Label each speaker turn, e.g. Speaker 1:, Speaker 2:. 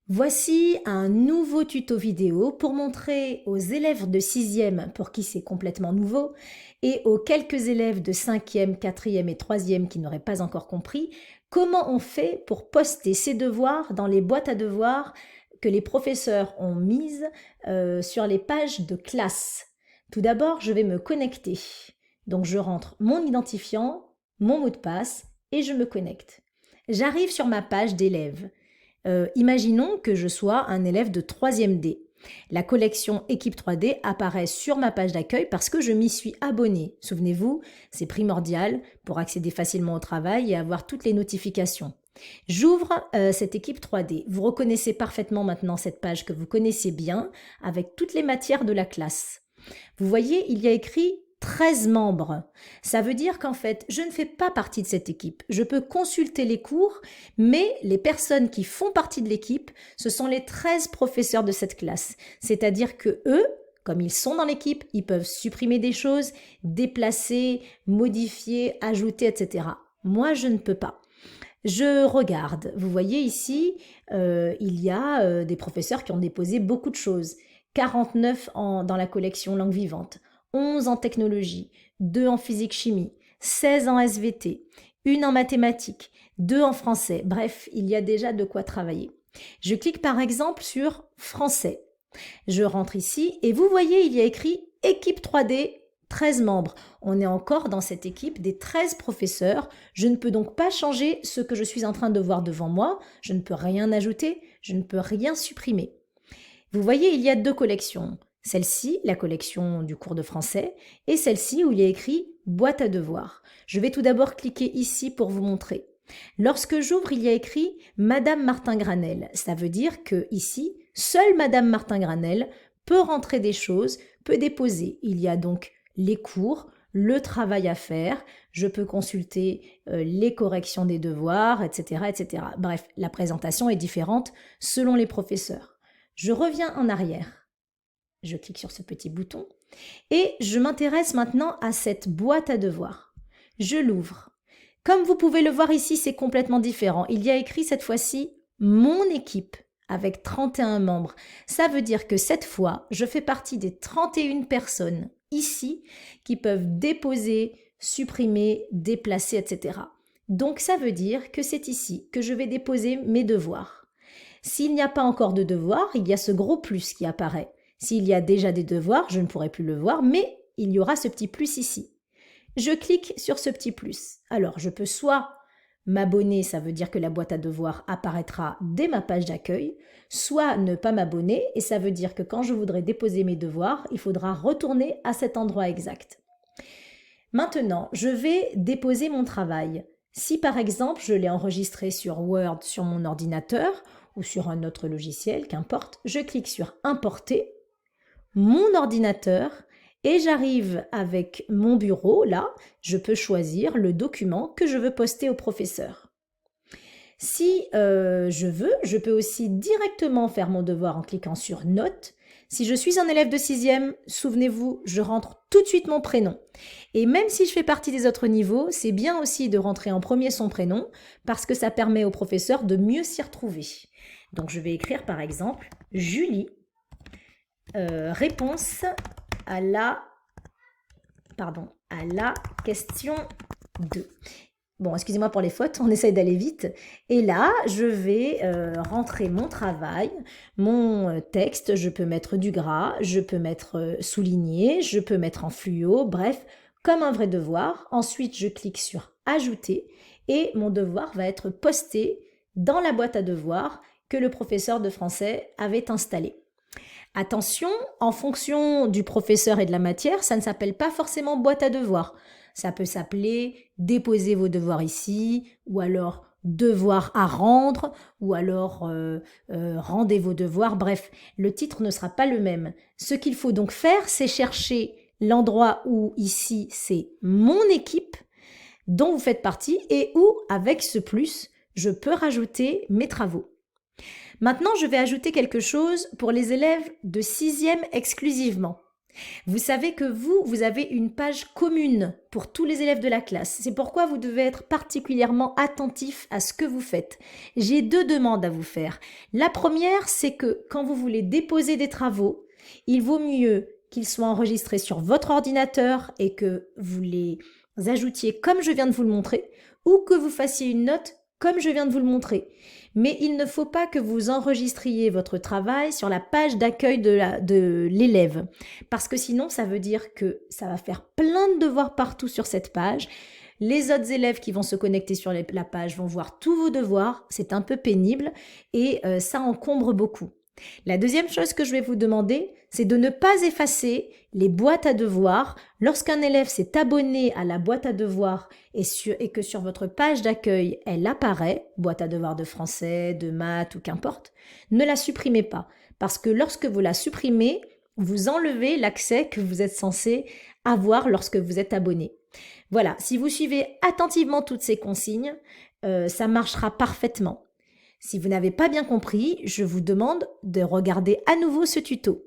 Speaker 1: Voici un nouveau tuto vidéo pour montrer aux élèves de 6e pour qui c'est complètement nouveau et aux quelques élèves de 5e, 4e et 3e qui n'auraient pas encore compris comment on fait pour poster ses devoirs dans les boîtes à devoirs que les professeurs ont mises sur les pages de classe. Tout d'abord, je vais me connecter. Donc je rentre mon identifiant, mon mot de passe et je me connecte. J'arrive sur ma page d'élèves. Imaginons que je sois un élève de 3e D. La collection Équipe 3D apparaît sur ma page d'accueil parce que je m'y suis abonnée. Souvenez-vous, c'est primordial pour accéder facilement au travail et avoir toutes les notifications. J'ouvre cette équipe 3D. Vous reconnaissez parfaitement maintenant cette page que vous connaissez bien avec toutes les matières de la classe. Vous voyez, il y a écrit 13 membres. Ça veut dire qu'en fait, je ne fais pas partie de cette équipe. Je peux consulter les cours, mais les personnes qui font partie de l'équipe, ce sont les 13 professeurs de cette classe. C'est-à-dire que eux, comme ils sont dans l'équipe, ils peuvent supprimer des choses, déplacer, modifier, ajouter, etc. Moi, je ne peux pas. Je regarde. Vous voyez ici, il y a des professeurs qui ont déposé beaucoup de choses. 49 dans la collection langue vivante, 11 en technologie, 2 en physique-chimie, 16 en SVT, 1 en mathématiques, 2 en français. Bref, il y a déjà de quoi travailler. Je clique par exemple sur français. Je rentre ici et vous voyez, il y a écrit équipe 3D, 13 membres. On est encore dans cette équipe des 13 professeurs. Je ne peux donc pas changer ce que je suis en train de voir devant moi. Je ne peux rien ajouter, je ne peux rien supprimer. Vous voyez, il y a 2 collections. Celle-ci, la collection du cours de français, et celle-ci où il y a écrit boîte à devoirs. Je vais tout d'abord cliquer ici pour vous montrer. Lorsque j'ouvre, il y a écrit Madame Martin-Granel. Ça veut dire que ici, seule Madame Martin-Granel peut rentrer des choses, peut déposer. Il y a donc les cours, le travail à faire, je peux consulter les corrections des devoirs, etc., etc. Bref, la présentation est différente selon les professeurs. Je reviens en arrière. Je clique sur ce petit bouton et je m'intéresse maintenant à cette boîte à devoirs. Je l'ouvre. Comme vous pouvez le voir ici, c'est complètement différent. Il y a écrit cette fois-ci « Mon équipe » avec 31 membres. Ça veut dire que cette fois, je fais partie des 31 personnes ici qui peuvent déposer, supprimer, déplacer, etc. Donc ça veut dire que c'est ici que je vais déposer mes devoirs. S'il n'y a pas encore de devoirs, il y a ce gros plus qui apparaît. S'il y a déjà des devoirs, je ne pourrai plus le voir, mais il y aura ce petit plus ici. Je clique sur ce petit plus. Alors, je peux soit m'abonner, ça veut dire que la boîte à devoirs apparaîtra dès ma page d'accueil, soit ne pas m'abonner, et ça veut dire que quand je voudrais déposer mes devoirs, il faudra retourner à cet endroit exact. Maintenant, je vais déposer mon travail. Si par exemple, je l'ai enregistré sur Word sur mon ordinateur ou sur un autre logiciel, qu'importe, je clique sur Importer, mon ordinateur, et j'arrive avec mon bureau, là, je peux choisir le document que je veux poster au professeur. Si je veux, je peux aussi directement faire mon devoir en cliquant sur Notes. Si je suis un élève de 6e, souvenez-vous, je rentre tout de suite mon prénom. Et même si je fais partie des autres niveaux, c'est bien aussi de rentrer en premier son prénom parce que ça permet au professeur de mieux s'y retrouver. Donc je vais écrire par exemple Julie, réponse à la question 2. Bon, excusez-moi pour les fautes, on essaye d'aller vite. Et là, je vais rentrer mon travail, mon texte, je peux mettre du gras, je peux mettre souligné, je peux mettre en fluo, bref, comme un vrai devoir. Ensuite, je clique sur Ajouter et mon devoir va être posté dans la boîte à devoirs que le professeur de français avait installée. Attention, en fonction du professeur et de la matière, ça ne s'appelle pas forcément boîte à devoirs. Ça peut s'appeler déposez vos devoirs ici, ou alors devoir à rendre, ou alors rendez vos devoirs. Bref, le titre ne sera pas le même. Ce qu'il faut donc faire, c'est chercher l'endroit où ici c'est mon équipe dont vous faites partie et où, avec ce plus, je peux rajouter mes travaux. Maintenant, je vais ajouter quelque chose pour les élèves de 6e exclusivement. Vous savez que vous avez une page commune pour tous les élèves de la classe. C'est pourquoi vous devez être particulièrement attentif à ce que vous faites. J'ai deux demandes à vous faire. La première, c'est que quand vous voulez déposer des travaux, il vaut mieux qu'ils soient enregistrés sur votre ordinateur et que vous les ajoutiez comme je viens de vous le montrer, ou que vous fassiez une note comme je viens de vous le montrer. Mais il ne faut pas que vous enregistriez votre travail sur la page d'accueil de l'élève. Parce que sinon, ça veut dire que ça va faire plein de devoirs partout sur cette page. Les autres élèves qui vont se connecter sur la page vont voir tous vos devoirs. C'est un peu pénible et ça encombre beaucoup. La deuxième chose que je vais vous demander, c'est de ne pas effacer les boîtes à devoirs. Lorsqu'un élève s'est abonné à la boîte à devoirs et que sur votre page d'accueil, elle apparaît, boîte à devoirs de français, de maths ou qu'importe, ne la supprimez pas. Parce que lorsque vous la supprimez, vous enlevez l'accès que vous êtes censé avoir lorsque vous êtes abonné. Voilà, si vous suivez attentivement toutes ces consignes, ça marchera parfaitement. Si vous n'avez pas bien compris, je vous demande de regarder à nouveau ce tuto.